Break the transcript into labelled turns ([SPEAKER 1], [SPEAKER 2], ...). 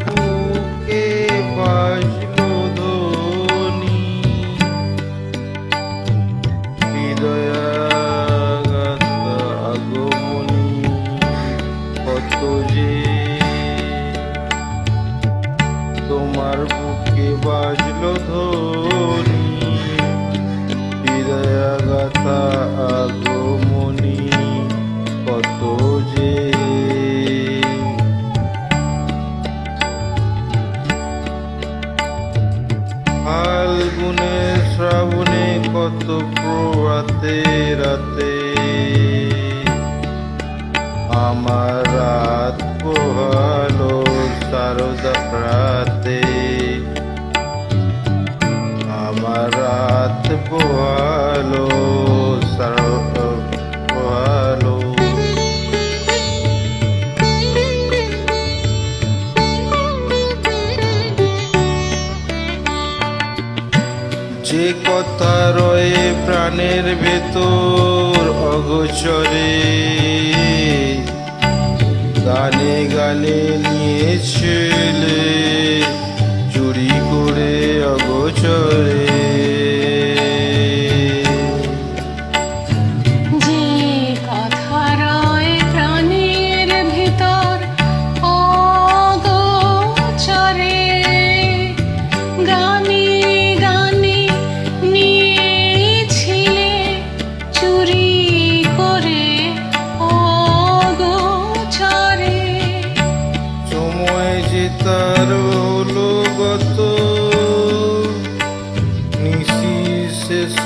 [SPEAKER 1] বুকে বাজলো ধ্বনি, হৃদয়াঘাত আগমনী কত যে তোমার বুকে বাজলো ধ্বনি, হৃদয়াঘাত আগমনী কত যে। ফাল্গুনে শ্রাবণে কত প্রভাতে রাতে আমার রাত পোহালো সারদা রাতে, আমার রাত পোহালো সারদা পোহালো। যে কথা রয়ে প্রাণের ভেতর অগোচরে, গানে গানে নিয়েছিলে চুরি করে অগোচরে। তার হলো গত নিশি শেষ